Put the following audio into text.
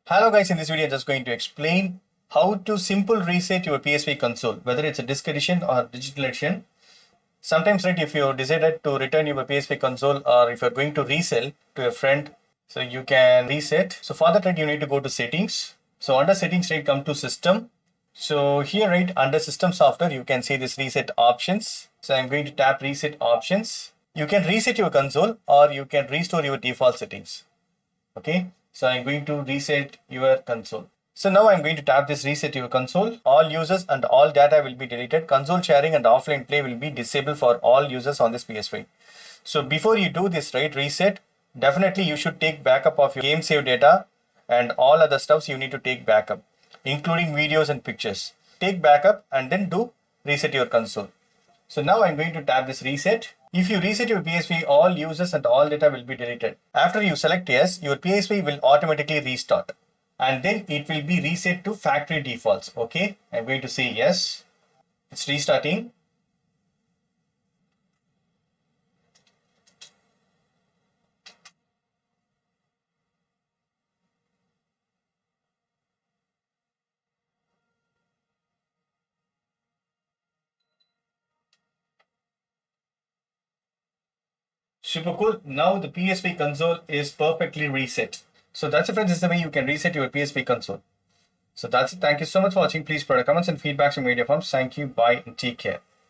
Hello guys, in this video I'm just going to explain how to simple reset your PS5 console, whether it's a disc edition or digital edition. Sometimes, right, if you decided to return your PS5 console or if you're going to resell to a friend, so you can reset. So for that, right, you need to go to settings. So under settings, right, come to system. So here, right, under system software, you can see this reset options. So I'm going to tap reset options. You can reset your console or you can restore your default settings. Okay, so I'm going to reset your console. So now I'm going to tap this reset your console. All users and all data will be deleted. Console sharing and offline play will be disabled for all users on this PS5. So before you do this, right, reset, definitely you should take backup of your game save data and all other stuffs you need to take backup, including videos and pictures. Take backup and then do reset your console. So now I'm going to tap this reset. If you reset your PS5, all users and all data will be deleted. After you select yes, your PS5 will automatically restart. And then it will be reset to factory defaults. Okay, I'm going to say yes. It's restarting. Super cool. Now the PS5 console is perfectly reset. So that's it, friends. This is the way you can reset your PS5 console. So that's it. Thank you so much for watching. Please put your comments and feedbacks in media forms. Thank you. Bye and take care.